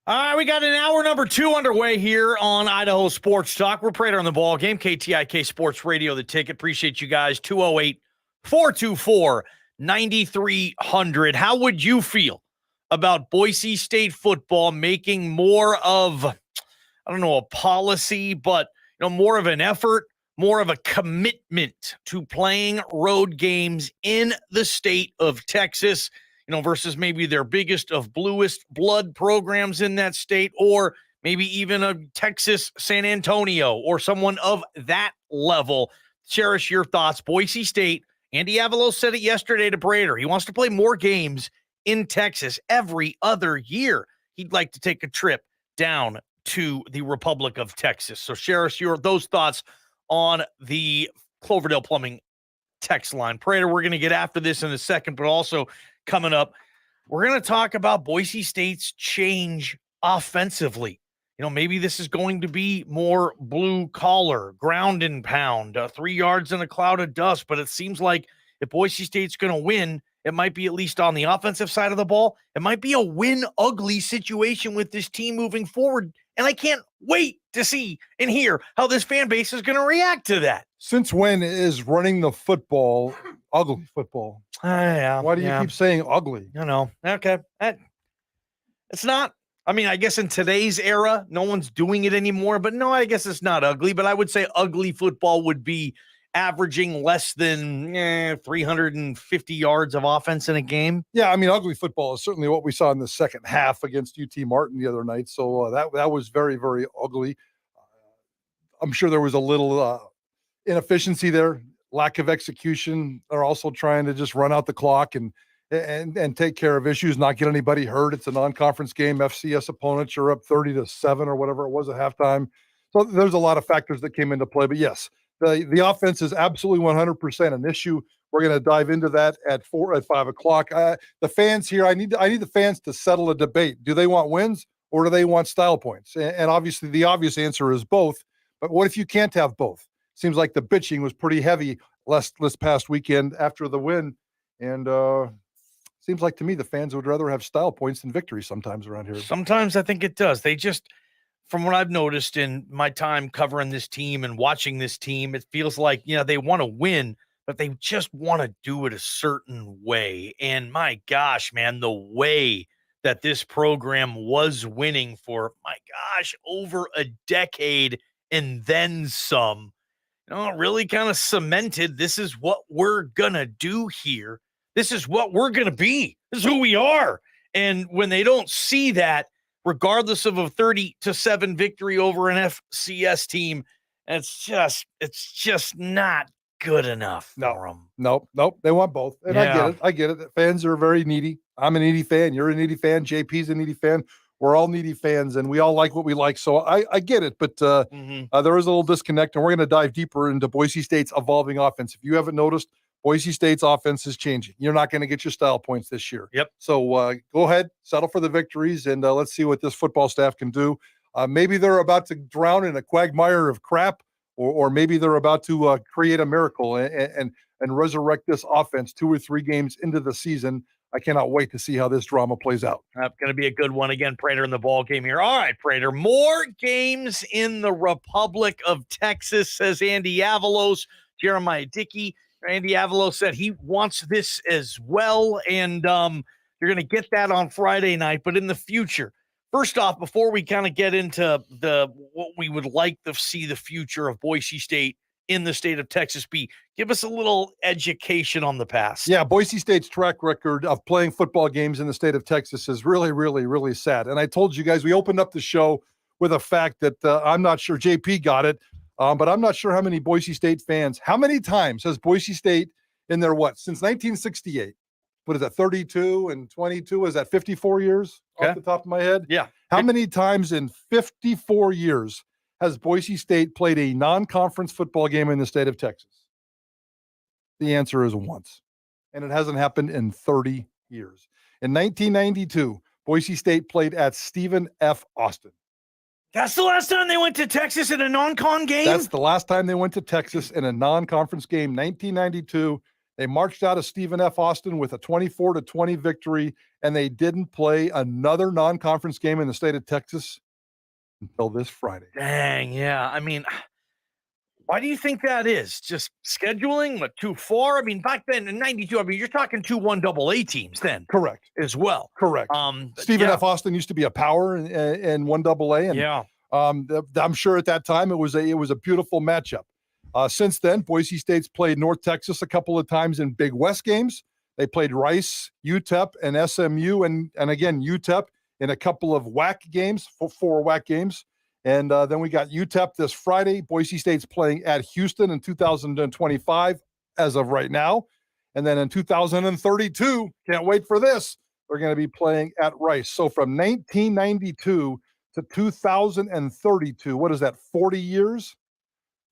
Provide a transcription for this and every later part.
All right, we got an hour number 2 underway here on Idaho Sports Talk. We're Prater on the ball game, KTIK Sports Radio, The Ticket. Appreciate you guys. 208-424-9300. How would you feel about Boise State football making more of, I don't know, a policy, but more of an effort, more of a commitment to playing road games in the state of Texas? Versus maybe their biggest of bluest blood programs in that state, or maybe even a Texas San Antonio or someone of that level. Cherish your thoughts. Boise State, Andy Avalos said it yesterday to Prater. He wants to play more games in Texas every other year. He'd like to take a trip down to the Republic of Texas. So cherish those thoughts on the Cloverdale Plumbing text line. Prater, we're going to get after this in a second, but also coming up, we're going to talk about Boise State's change offensively. Maybe this is going to be more blue collar, ground and pound, 3 yards in a cloud of dust. But it seems like if Boise State's going to win, it might be at least on the offensive side of the ball. It might be a win ugly situation with this team moving forward. And I can't wait to see and hear how this fan base is going to react to that. Since when is running the football ugly football? Yeah. Why do you keep saying ugly? Okay. It's not. I mean, I guess in today's era, no one's doing it anymore. But no, I guess it's not ugly. But I would say ugly football would be averaging less than 350 yards of offense in a game. Yeah, I mean, ugly football is certainly what we saw in the second half against UT Martin the other night. So that was very, very ugly. I'm sure there was a little inefficiency there, lack of execution. They're also trying to just run out the clock and take care of issues, not get anybody hurt. It's a non-conference game. FCS opponents are up 30-7 or whatever it was at halftime. So there's a lot of factors that came into play. But yes, the offense is absolutely 100% an issue. We're going to dive into that at 5 o'clock. The fans here, I need the fans to settle a debate. Do they want wins or do they want style points? And obviously the obvious answer is both. But what if you can't have both? Seems like the bitching was pretty heavy this past weekend after the win. And seems like to me the fans would rather have style points than victory sometimes around here. Sometimes I think it does. They just, from what I've noticed in my time covering this team and watching this team, it feels like, they want to win, but they just want to do it a certain way. And my gosh, man, the way that this program was winning for, my gosh, over a decade and then some, really kind of cemented, this is what we're going to do here. This is what we're going to be. This is who we are. And when they don't see that, regardless of a 30-7 victory over an FCS team, it's just not good enough for them. Nope. They want both. And I get it. Fans are very needy. I'm a needy fan. You're a needy fan. JP's a needy fan. We're all needy fans, and we all like what we like. So I get it, but there is a little disconnect, and we're going to dive deeper into Boise State's evolving offense. If you haven't noticed, Boise State's offense is changing. You're not going to get your style points this year. Yep. So go ahead, settle for the victories, and let's see what this football staff can do. Maybe they're about to drown in a quagmire of crap, or maybe they're about to create a miracle and resurrect this offense 2 or 3 games into the season. I cannot wait to see how this drama plays out. That's going to be a good one. Again, Prater in the ball game here. All right, Prater, more games in the Republic of Texas, says Andy Avalos. Jeremiah Dickey. Andy Avalos said he wants this as well, and you're going to get that on Friday night. But in the future, first off, before we kind of get into what we would like to see the future of Boise State in the state of Texas be, give us a little education on the past. Yeah, Boise State's track record of playing football games in the state of Texas is really, really, really sad. And I told you guys, we opened up the show with a fact that I'm not sure JP got it, but I'm not sure how many Boise State fans, how many times has Boise State in their since 1968? What is that, 32 and 22? Is that 54 years off the top of my head? Yeah. How many times in 54 years has Boise State played a non-conference football game in the state of Texas? The answer is once. And it hasn't happened in 30 years. In 1992, Boise State played at Stephen F. Austin. That's the last time they went to Texas in a non-con game? That's the last time they went to Texas in a non-conference game, 1992. They marched out of Stephen F. Austin with a 24-20 victory, and they didn't play another non-conference game in the state of Texas until this Friday. Dang, yeah. I mean, why do you think that is? Just scheduling? What, too far? I mean, back then in 92, I mean, you're talking 2 1 AA teams then. Correct. As well. Correct. Stephen F. Austin used to be a power in 1AA, and I'm sure at that time it was a beautiful matchup. Since then, Boise State's played North Texas a couple of times in Big West games. They played Rice, UTEP, and SMU, and again UTEP in a couple of WAC games, four WAC games. And then we got UTEP this Friday. Boise State's playing at Houston in 2025 as of right now. And then in 2032, can't wait for this, they're going to be playing at Rice. So from 1992 to 2032, what is that, 40 years?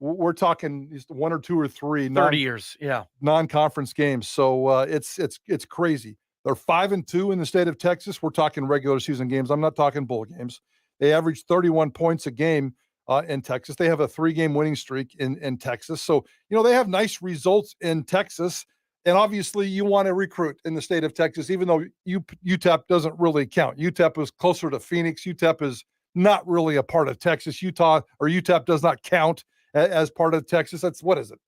We're talking just 1 or 2 or 3 30 years, non-conference games. So it's crazy. They're 5-2 in the state of Texas. We're talking regular season games. I'm not talking bowl games. They average 31 points a game in Texas. They have a 3-game winning streak in Texas. So, they have nice results in Texas. And obviously you want to recruit in the state of Texas, even though UTEP doesn't really count. UTEP is closer to Phoenix. UTEP is not really a part of Texas. UTEP does not count as part of Texas. That's, what is it,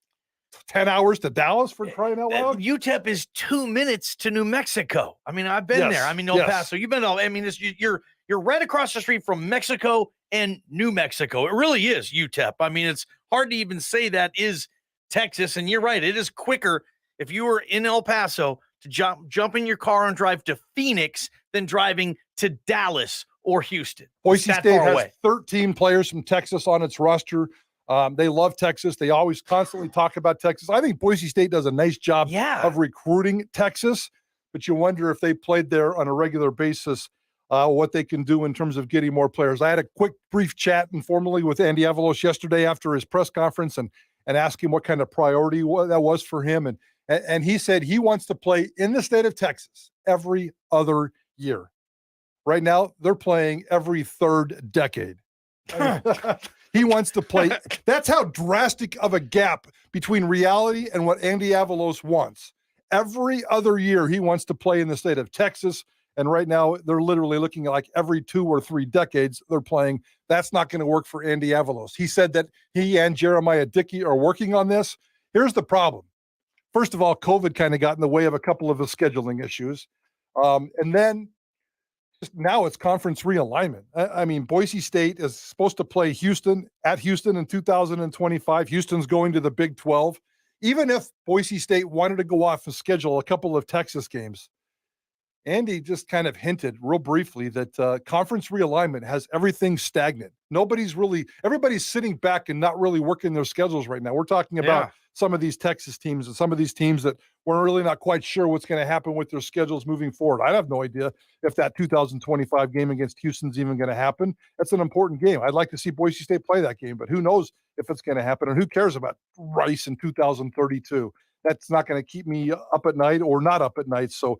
10 hours to Dallas, for crying out loud? UTEP is 2 minutes to New Mexico. I mean, I've been there. I mean, El Paso. You've been all. I mean, you're right across the street from Mexico and New Mexico. It really is UTEP. I mean, it's hard to even say that is Texas. And you're right. It is quicker if you were in El Paso to jump in your car and drive to Phoenix than driving to Dallas or Houston. Boise State has 13 players from Texas on its roster. They love Texas. They always constantly talk about Texas. I think Boise State does a nice job of recruiting Texas, but you wonder if they played there on a regular basis, what they can do in terms of getting more players. I had a quick, brief chat informally with Andy Avalos yesterday after his press conference and asked him what kind of priority that was for him. And he said he wants to play in the state of Texas every other year. Right now, they're playing every third decade. He wants to play. That's how drastic of a gap between reality and what Andy Avalos wants. Every other year, he wants to play in the state of Texas. And right now, they're literally looking at like every 2 or 3 decades they're playing. That's not going to work for Andy Avalos. He said that he and Jeremiah Dickey are working on this. Here's the problem. First of all, COVID kind of got in the way of a couple of the scheduling issues. And then now it's conference realignment. I mean, Boise State is supposed to play Houston in 2025. Houston's going to the Big 12. Even if Boise State wanted to go off and schedule a couple of Texas games, Andy just kind of hinted real briefly that conference realignment has everything stagnant. Everybody's sitting back and not really working their schedules right now. We're talking about some of these Texas teams and some of these teams that we're really not quite sure what's going to happen with their schedules moving forward. I have no idea if that 2025 game against Houston's even going to happen. That's an important game. I'd like to see Boise State play that game, but who knows if it's going to happen, and who cares about Rice in 2032? That's not going to keep me up at night or not up at night. So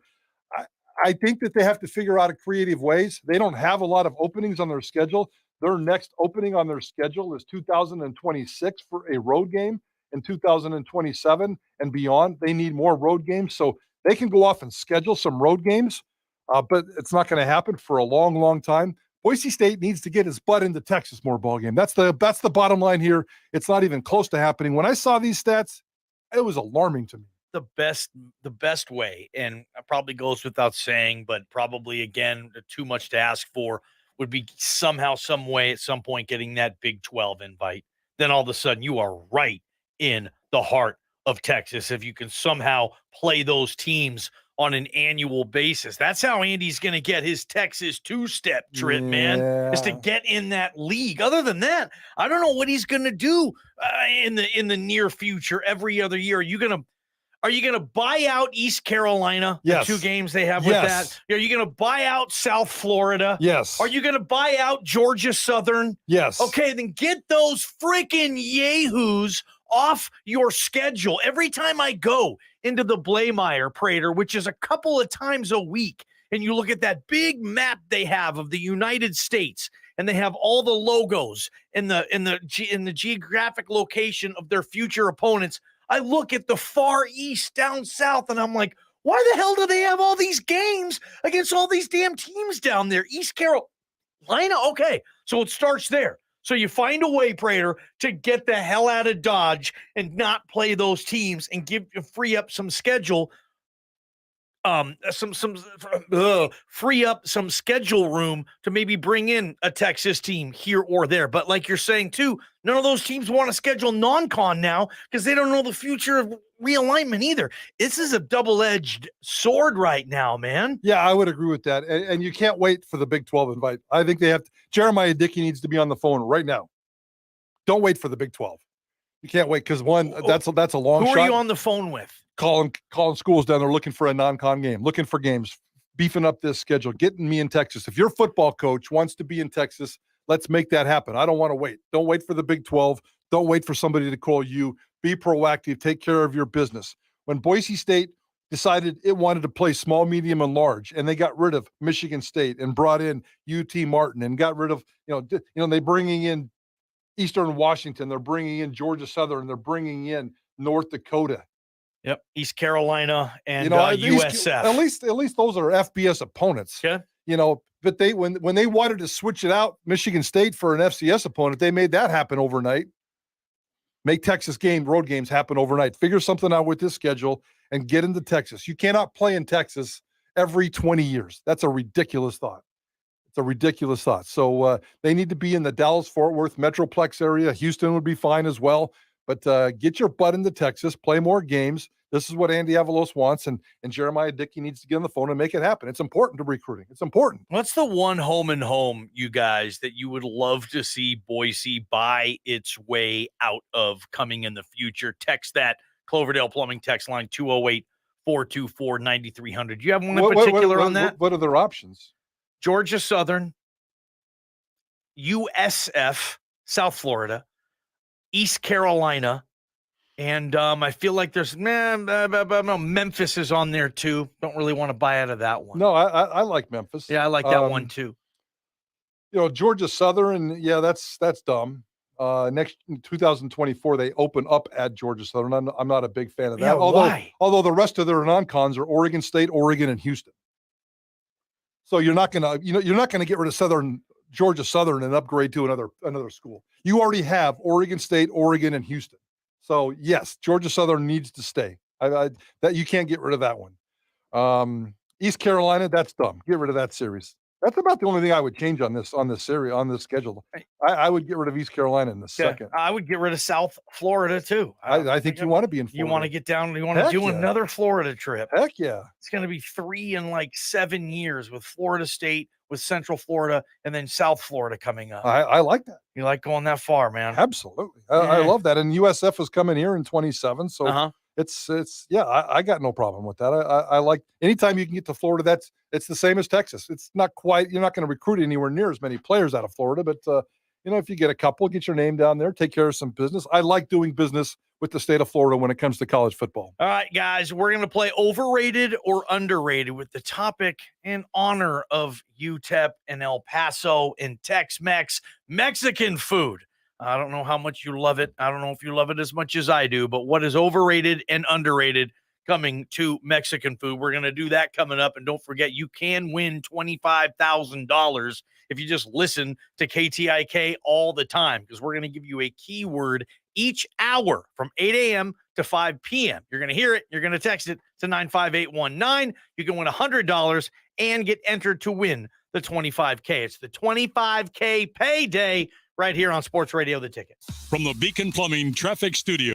I think that they have to figure out creative ways. They don't have a lot of openings on their schedule. Their next opening on their schedule is 2026 for a road game. In 2027 and beyond, they need more road games. So they can go off and schedule some road games, but it's not going to happen for a long, long time. Boise State needs to get its butt into Texas more ball game. That's the bottom line here. It's not even close to happening. When I saw these stats, it was alarming to me. The best way, and it probably goes without saying, but probably again too much to ask for, would be somehow, some way, at some point getting that Big 12 invite. Then all of a sudden you are right in the heart of Texas if you can somehow play those teams on an annual basis. That's how Andy's going to get his Texas two-step trip, man, is to get in that league. Other than that, I don't know what he's going to do in the near future every other year. Are you going to buy out East Carolina? Yes. The 2 games they have with that. Are you going to buy out South Florida? Yes. Are you going to buy out Georgia Southern? Yes. Okay, then get those freaking yahoos off your schedule. Every time I go into the Blameyer, Prater, which is a couple of times a week, and you look at that big map they have of the United States, and they have all the logos in the geographic location of their future opponents, I look at the Far East down south, and I'm like, why the hell do they have all these games against all these damn teams down there? East Carolina, okay. So it starts there. So you find a way, Prater, to get the hell out of Dodge and not play those teams and free up some schedule. Free up some schedule room to maybe bring in a Texas team here or there. But like you're saying too, none of those teams want to schedule non-con now because they don't know the future of realignment either. This is a double-edged sword right now, man. Yeah, I would agree with that. And you can't wait for the Big 12 invite. I think they have to. Jeremiah Dickey needs to be on the phone right now. Don't wait for the Big 12. You can't wait because that's a long shot. Who are you on the phone with? Calling schools down there looking for a non-con game, looking for games, beefing up this schedule, getting me in Texas. If your football coach wants to be in Texas, let's make that happen. I don't want to wait. Don't wait for the Big 12. Don't wait for somebody to call you. Be proactive. Take care of your business. When Boise State decided it wanted to play small, medium, and large, and they got rid of Michigan State and brought in UT Martin and got rid of, they bringing in Eastern Washington, they're bringing in Georgia Southern, they're bringing in North Dakota. Yep, East Carolina and USF. At least those are FBS opponents. Okay. But when they wanted to switch it out, Michigan State for an FCS opponent, they made that happen overnight. Make Texas road games happen overnight. Figure something out with this schedule and get into Texas. You cannot play in Texas every 20 years. That's a ridiculous thought. It's a ridiculous thought. So they need to be in the Dallas-Fort Worth Metroplex area. Houston would be fine as well. But get your butt into Texas, play more games. This is what Andy Avalos wants, and Jeremiah Dickey needs to get on the phone and make it happen. It's important to recruiting. It's important. What's the one home and home, you guys, that you would love to see Boise buy its way out of coming in the future? Text that Cloverdale Plumbing text line 208-424-9300. Do you have one in particular on that? What are their options? Georgia Southern, USF, South Florida, East Carolina, and I feel like there's Memphis is on there too. Don't really want to buy out of that one. No, I like Memphis. Yeah, I like that one too. Georgia Southern, yeah, that's dumb. Next 2024, they open up at Georgia Southern. I'm not a big fan of that. Yeah, although the rest of their non-cons are Oregon State, Oregon, and Houston. So you're not gonna get rid of Georgia Southern and upgrade to another school. You already have Oregon State, Oregon, and Houston. So yes, Georgia Southern needs to stay. That you can't get rid of that one. East Carolina, that's dumb. Get rid of that series. That's about the only thing I would change on this series, on this schedule. I would get rid of East Carolina in the second. I would get rid of South Florida too. I think you want to be in Florida. You want to get down. You want to do another Florida trip. Heck yeah. It's going to be 3 in like 7 years with Florida State, with Central Florida, and then South Florida coming up. I like that. You like going that far, man? Absolutely. I love that. And USF is coming here in 27. So it's I got no problem with that. I like anytime you can get to Florida, it's the same as Texas. It's not quite, you're not going to recruit anywhere near as many players out of Florida, but if you get a couple, get your name down there, take care of some business. I like doing business with the state of Florida when it comes to college football. All right, guys, we're going to play overrated or underrated with the topic in honor of UTEP and El Paso and Tex-Mex Mexican food. I don't know how much you love it. I don't know if you love it as much as I do, but what is overrated and underrated coming to Mexican food? We're going to do that coming up. And don't forget, you can win $25,000 if you just listen to KTIK all the time, because we're going to give you a keyword each hour from 8 a.m. to 5 p.m. You're going to hear it. You're going to text it to 95819. You can win $100 and get entered to win the $25K. It's the $25K payday right here on Sports Radio The Ticket. From the Beacon Plumbing Traffic Studio.